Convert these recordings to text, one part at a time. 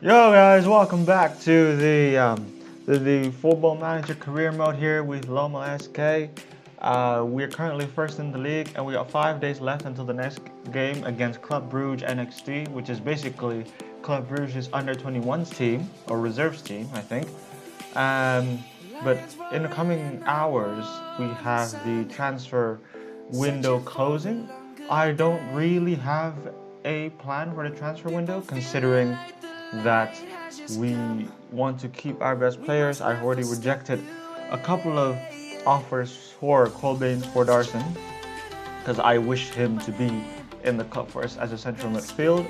Yo guys, welcome back to the Football Manager career mode here with Loma SK. We're currently first in the league, and we got 5 days left until the next game against Club Brugge NXT, which is basically Club Brugge's under 21s team or reserves team, I think. Um, but in the coming hours, we have the transfer window closing. I don't really have a plan for the transfer window, considering that we want to keep our best players. I've already rejected a couple of offers for Colbain for Darson because I wish him to be in the club for us as a central midfield.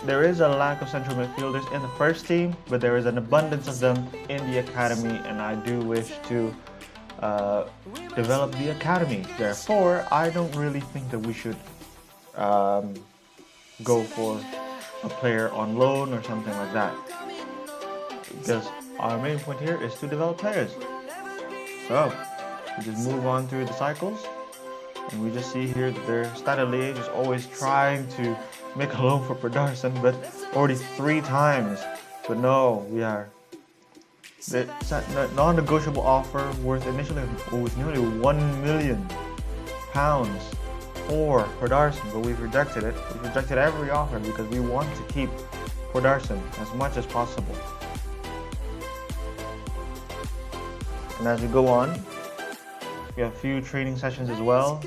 There is a lack of central midfielders in the first team, but there is an abundance of them in the academy, and I do wish to uh, develop the academy. Therefore, I don't really think that we should um, go for a player on loan or something like that, because our main point here is to develop players. So we just move on through the cycles, and we just see here that their Stade Liège is always trying to make a loan for Pedersen, but already 3 times. But no, we are the non-negotiable offer worth initially was nearly £1 million for Pedersen, but we've rejected it. We've rejected every offer because we want to keep Pedersen as much as possible. And as we go on, we have a few training sessions as well,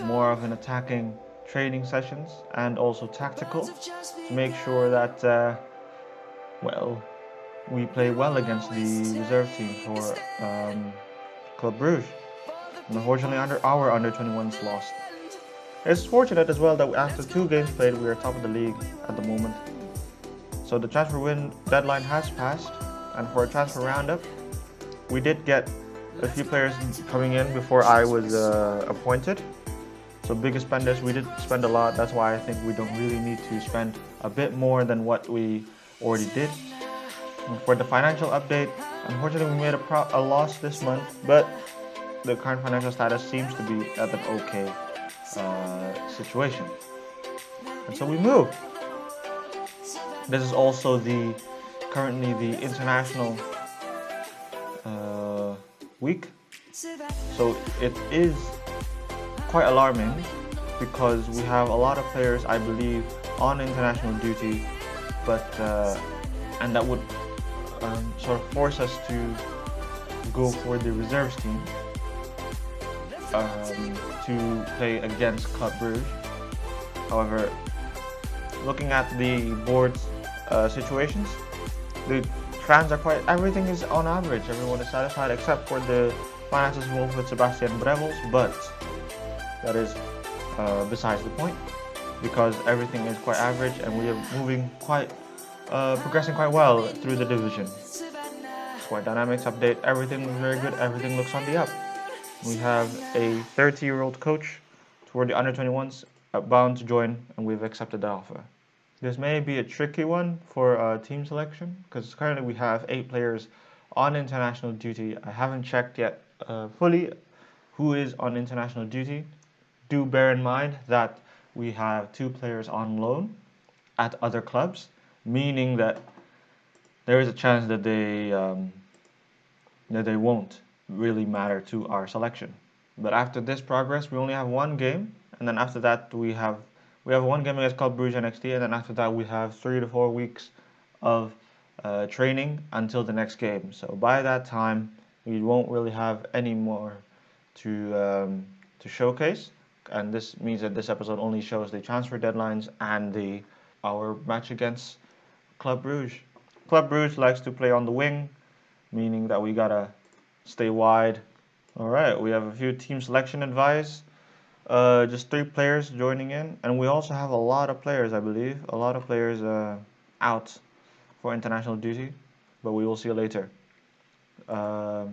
more of an attacking training sessions and also tactical to make sure that, we play well against the reserve team for Club Brugge. And unfortunately, our under 21s lost. It's fortunate as well that after 2 games played, we are top of the league at the moment. So the transfer deadline has passed, and for a transfer roundup, we did get a few players coming in before I was appointed. So biggest spenders, we did spend a lot. That's why I think we don't really need to spend a bit more than what we already did. And for the financial update, unfortunately we made a loss this month, but the current financial status seems to be at an okay situation. And so we move. This is also currently the international week. So it is quite alarming because we have a lot of players, I believe, on international duty, but and that would sort of force us to go for the reserves team to play against Club Brugge. However, looking at the board's situations, the fans are everything is on average. Everyone is satisfied except for the finances involved with Sebastian Brevels, but that is besides the point because everything is quite average and we are progressing quite well through the division. Squad dynamics update, everything looks very good, everything looks on the up. We have a 30-year-old coach toward the under 21s bound to join, and we've accepted the offer. This may be a tricky one for team selection because currently we have 8 players on international duty. I haven't checked yet fully who is on international duty. Do bear in mind that we have 2 players on loan at other clubs, meaning that there is a chance that they won't really matter to our selection. But after this progress, we only have 1 game, and then after that we have 1 game against Club Brugge NXT, and then after that we have 3 to 4 weeks of training until the next game. So by that time, we won't really have any more to showcase, and this means that this episode only shows the transfer deadlines and our match against Club Brugge. Club Brugge likes to play on the wing, meaning that we gotta stay wide. All right, we have a few team selection advice. Just 3 players joining in, and we also have a lot of players, I believe, out for international duty, but we will see later. View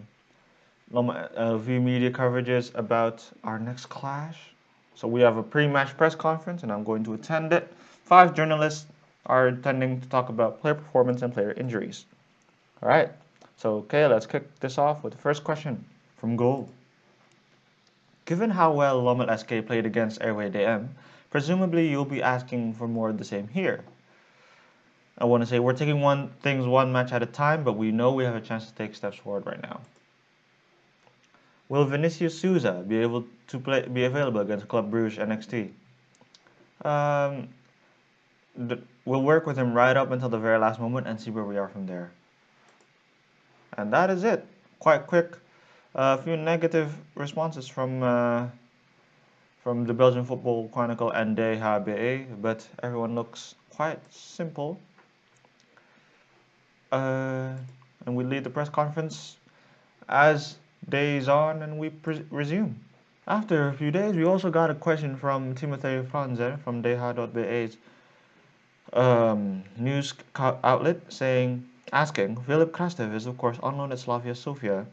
media coverages about our next clash. So we have a pre-match press conference, and I'm going to attend it. 5 journalists are attending to talk about player performance and player injuries. All right, so okay, let's kick this off with the first question from Goal. Given how well Lommel SK played against Airway DM, presumably you'll be asking for more of the same here. I want to say we're taking things one match at a time, but we know we have a chance to take steps forward right now. Will Vinicius Souza be available against Club Brugge NXT? We'll work with him right up until the very last moment and see where we are from there. And that is it. Quite quick. A few negative responses from the Belgian Football Chronicle and DHBA, but everyone looks quite simple. And we lead the press conference as days on and we resume. After a few days, we also got a question from Timothy Franzer from DH.BA's news outlet asking, Filip Krastev is of course on loan at Slavia Sofia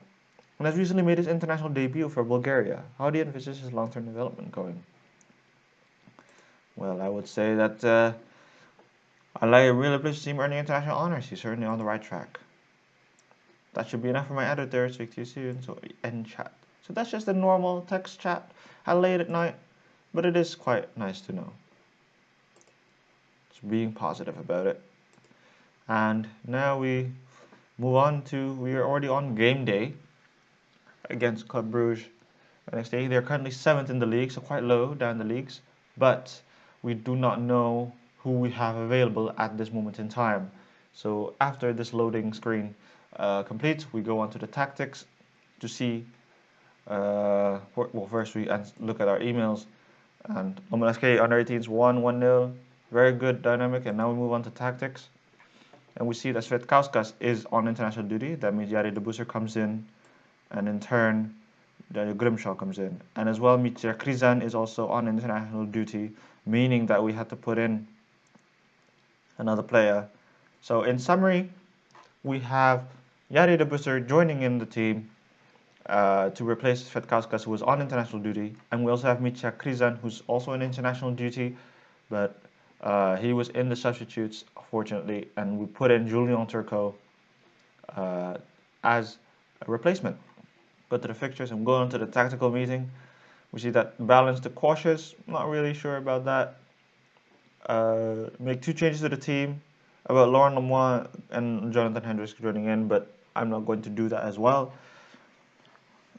and has recently made his international debut for Bulgaria. How do you envisage his long-term development going? Well, I would say that I really pleased to see him earning international honors. He's certainly on the right track. That should be enough for my editor. Speak to you soon. So end chat. So that's just a normal text chat late at night, but it is quite nice to know. Just being positive about it. And now we move on we are already on game day against Club Brugge. Next day, they're currently 7th in the league, so quite low down the leagues. But we do not know who we have available at this moment in time. So after this loading screen completes, we go on to the tactics to see. Well, first we look at our emails, and LSK under 18s won 1-0, very good dynamic. And now we move on to tactics, and we see that Svetkauskas is on international duty. That means Jari de Busser comes in, and in turn Daniel Grimshaw comes in, and as well Mitja Krizan is also on international duty, meaning that we had to put in another player. So in summary, we have Jari de Busser joining in the team to replace Svetkauskas, who was on international duty, and we also have Mitja Krizan, who's also on international duty, but he was in the substitutes, fortunately, and we put in Julian Turco as a replacement. Go to the fixtures and go on to the tactical meeting. We see that balance to cautious, not really sure about that. Make 2 changes to the team about Laurent Lemoine and Jonathan Hendricks joining in, but I'm not going to do that as well.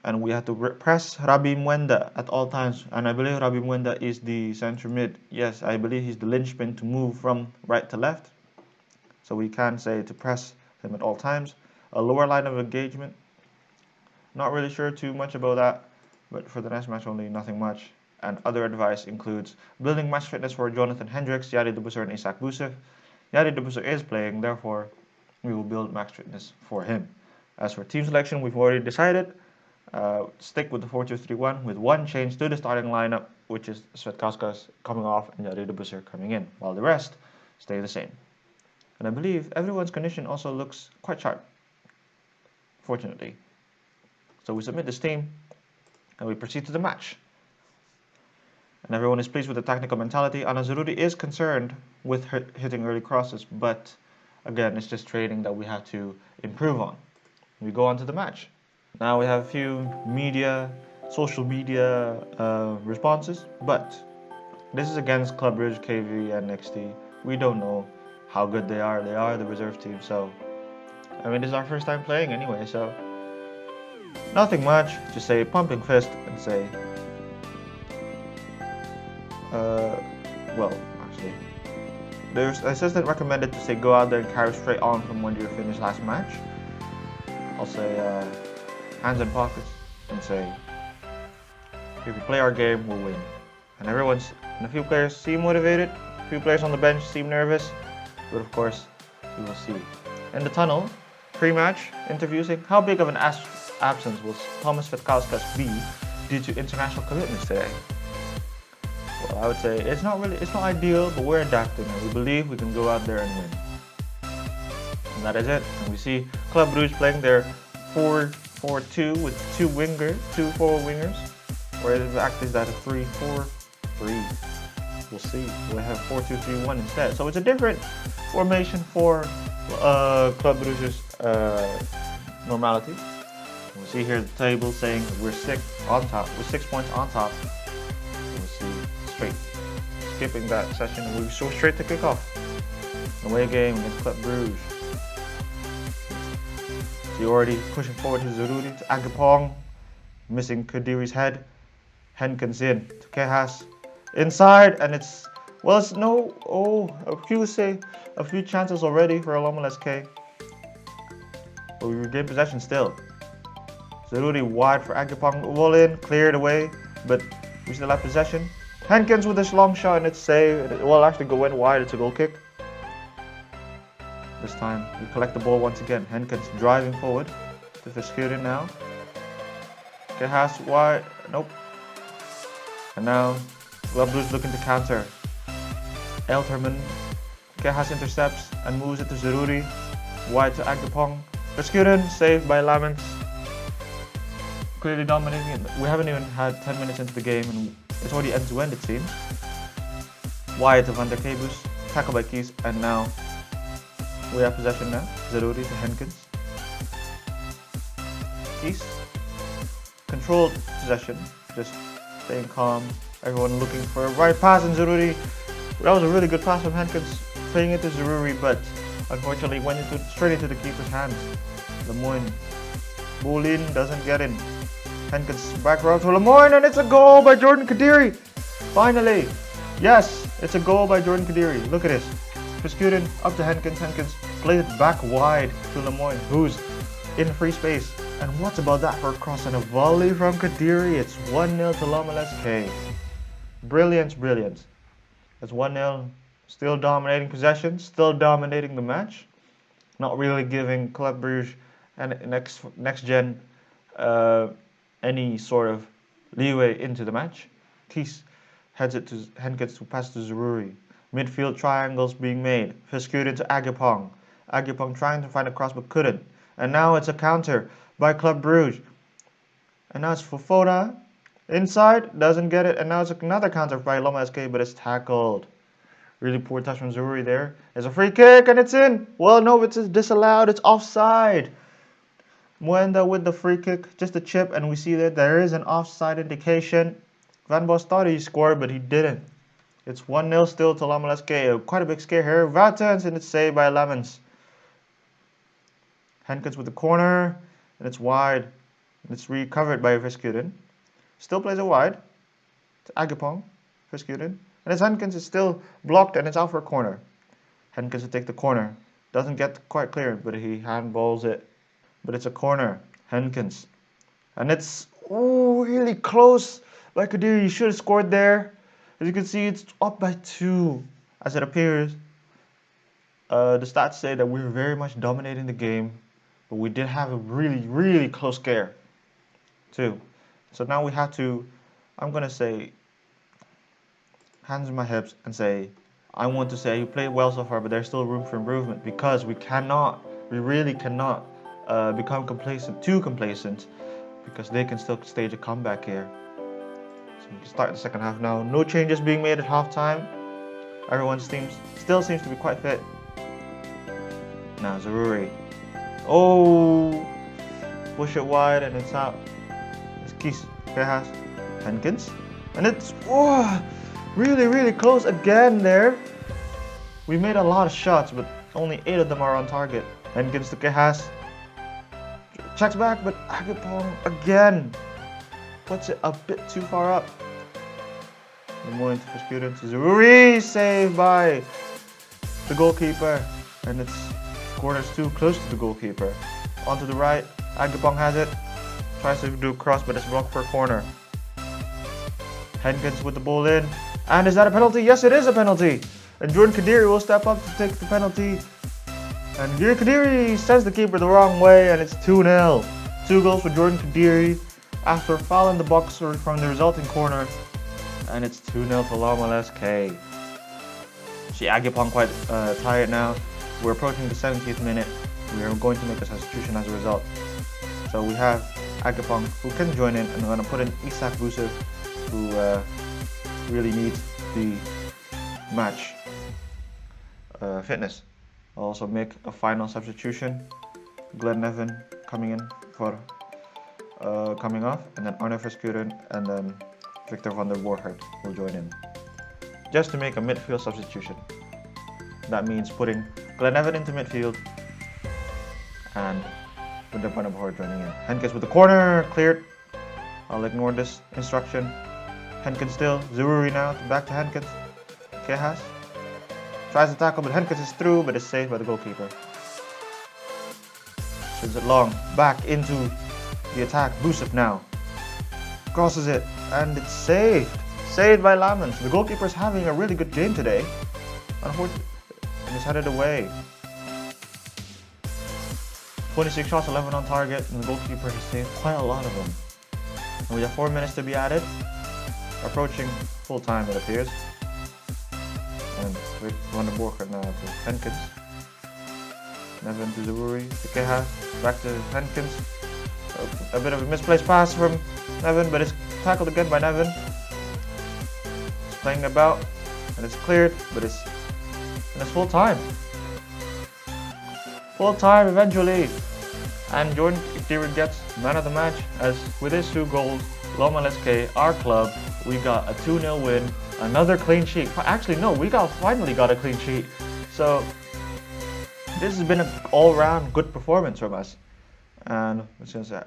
And we have to press Rabi Mwenda at all times, and I believe Rabi Mwenda is the center mid. Yes, I believe he's the linchpin to move from right to left. So we can say to press him at all times. A lower line of engagement. Not really sure too much about that, but for the next match only, nothing much. And other advice includes building match fitness for Jonathan Hendricks, Jari de Busser, and Isak Busev. Jari de Busser is playing, therefore we will build match fitness for him. As for team selection, we've already decided. Stick with the 4-2-3-1 with 1 change to the starting lineup, which is Svetkauskas coming off and Jari de Busser coming in, while the rest stay the same. And I believe everyone's condition also looks quite sharp, fortunately. So we submit this team, and we proceed to the match. And everyone is pleased with the technical mentality. Ana Zaruri is concerned with hitting early crosses, but again, it's just training that we have to improve on. We go on to the match. Now we have a few social media responses, but this is against Club Brugge, KV, and NXT. We don't know how good they are. They are the reserve team, so I mean, this is our first time playing anyway, so nothing much. Just say pumping fist and say, well, actually, there's an assistant recommended to say go out there and carry straight on from when you finished last match. I'll say hands in pockets and say, if we play our game, we'll win. And a few players seem motivated, a few players on the bench seem nervous, but of course, we will see. In the tunnel, pre-match interview saying, how big of an absence will Thomas Svetkauskas be due to international commitments today? Well, I would say it's not ideal, but we're adapting and we believe we can go out there and win. And that is it. And we see Club Brugge playing their 4-4-2 with 2 forward wingers, or in fact is that a 3-4-3? We'll see. We'll have 4-2-3-1 instead. So it's a different formation for Club Brugge's normality. We'll see here the table saying we're 6 on top. We're 6 points on top. We'll see straight. Skipping that session, we'll go straight to kickoff. Away game against Club Brugge. So already pushing forward to Zaruri, to Agapong. Missing Kadiri's head. Henkens in to Kehas. Inside, and it's no. Oh, a few chances already for Aloma SK. But we regain possession still. Zaruri wide for Agapong. Wall in, cleared away, but we still have possession. Henkens with this long shot, and it's saved. It will actually go in wide. It's a goal kick. This time we collect the ball once again. Henkens driving forward to Verschuren now. Kehas wide. Nope. And now Blues looking to counter. Elterman. Kehas intercepts and moves it to Zaruri. Wide to Agapong. Verschuren saved by Lamens. Clearly dominating it. We haven't even had 10 minutes into the game and it's already end to end, it seems. Wide to Van der Kebus. Tackle by Kies, and now we have possession now. Zaruri to Henkens. Kies. Controlled possession. Just staying calm. Everyone looking for a right pass, and Zaruri. That was a really good pass from Henkens. Playing it to Zaruri, but unfortunately went straight into the keeper's hands. Lemoyne. Boulin doesn't get in. Henkens back row to Lemoyne, and it's a goal by Jordan Kadiri. Finally. Yes, it's a goal by Jordan Kadiri. Look at this. Verschuren up to Henkens. Henkens plays it back wide to Lemoyne, who's in free space. And what's about that for a cross and a volley from Kadiri? It's 1-0 to Lommel SK. Brilliant, brilliant. It's 1-0. Still dominating possession. Still dominating the match. Not really giving Club Brugge and next gen any sort of leeway into the match. Kies heads it to Henkens to pass to Zaruri. Midfield triangles being made. Verschuren to Agapong. Agapong trying to find a cross but couldn't. And now it's a counter by Club Brugge. And now it's Fofana. Inside, doesn't get it. And now it's another counter by Loma SK, but it's tackled. Really poor touch from Zaruri there. There's a free kick and it's in. Well, no, it's disallowed. It's offside. Mwenda with the free kick, just a chip, and we see that there is an offside indication. Van Bos thought he scored, but he didn't. It's 1-0 still to Lommel SK. Quite a big scare here. Vatens, and it's saved by Lemons. Henkens with the corner, and it's wide. And it's recovered by Verschuren. Still plays it wide to Agapong. Verschuren. And it's Henkens is still blocked, and it's out for a corner. Henkens to take the corner. Doesn't get quite clear, but he handballs it. But it's a corner. Henkens. And it's really close by Kadiri. He should have scored there. As you can see, it's up by 2. As it appears, the stats say that we were very much dominating the game. But we did have a really, really close scare too. So now we have to, I'm going to say, hands on my hips and say, I want to say you played well so far, but there's still room for improvement, because we really cannot become too complacent, because they can still stage a comeback here. So we can start the second half now. No changes being made at halftime. Everyone still seems to be quite fit. Now Zaruri. Oh, push it wide and it's out. It's Kies, Kehas, Henkens, and it's really, really close again there. We made a lot of shots, but only 8 of them are on target. Henkens to Kehas. Checks back, but Agapong again puts it a bit too far up. Lemoyne to Verschuren to Zaruri, saved by the goalkeeper, and it's corners too close to the goalkeeper. Onto the right, Agapong has it, tries to do a cross, but it's blocked for a corner. Henkens with the ball in, and is that a penalty? Yes, it is a penalty. And Jordan Kadiri will step up to take the penalty. And Kadiri sends the keeper the wrong way, and it's 2-0. 2 goals for Jordan Kadiri after a foul in the box from the resulting corner. And it's 2-0 to Lommel SK. See, Agapong quite tired now. We're approaching the 70th minute. We are going to make a substitution as a result. So we have Agapong, who can join in, and we're going to put in Isak Busev, who really needs the match fitness. I'll also make a final substitution. Glenn Nevin coming in for coming off, and then Arne Verschuren, and then Victor van der Borgert will join in. Just to make a midfield substitution. That means putting Glenavon into midfield and with the Panabhor joining in. Henkes with the corner, cleared. I'll ignore this instruction. Henkes still, Zururi now, back to Henkes. Kehas tries to tackle, but Henkes is through, but is saved by the goalkeeper. Sends it long, back into the attack. Busef now crosses it, and it's saved. Saved by Lamens. The goalkeeper's having a really good game today. Unfortunately, he's headed away. 26 shots, 11 on target, and the goalkeeper has saved quite a lot of them. And we have 4 minutes to be added. Approaching full time, it appears. And with Van der Borger now to Henkens. Nevin to Zururi, to Keha, back to Henkens. A bit of a misplaced pass from Nevin, but it's tackled again by Nevin. It's playing about, and it's cleared, but it's full time. Full time eventually. And Jordan Kieran gets man of the match, as with his 2 goals, Loma LSK, our club, we got a 2-0 win, another clean sheet. Actually, no, we finally got a clean sheet. So this has been an all-round good performance from us. And since I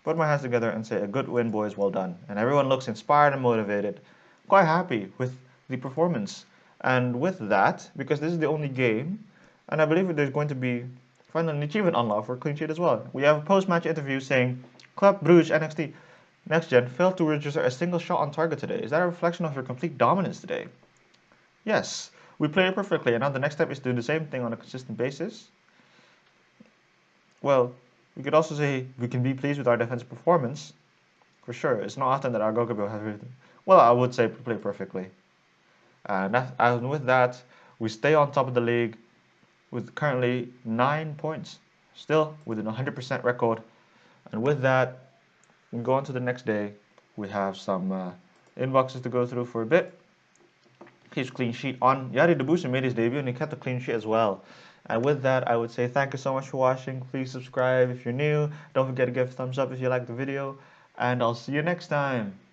put my hands together and say a good win, boys, well done. And everyone looks inspired and motivated. Quite happy with the performance. And with that, because this is the only game, and I believe there's going to be finally an achievement unlocked for clean sheet as well. We have a post-match interview saying, Club Brugge NXT Next Gen failed to register a single shot on target today. Is that a reflection of your complete dominance today? Yes, we played perfectly, and now the next step is to do the same thing on a consistent basis. Well, we could also say we can be pleased with our defensive performance. For sure, it's not often that our goalkeeper has everything. Well, I would say play perfectly. And with that, we stay on top of the league with currently 9 points, still within 100% record. And with that, we go on to the next day. We have some inboxes to go through for a bit. His clean sheet on. Yari Debusa made his debut and he kept a clean sheet as well. And with that, I would say thank you so much for watching. Please subscribe if you're new. Don't forget to give a thumbs up if you like the video. And I'll see you next time.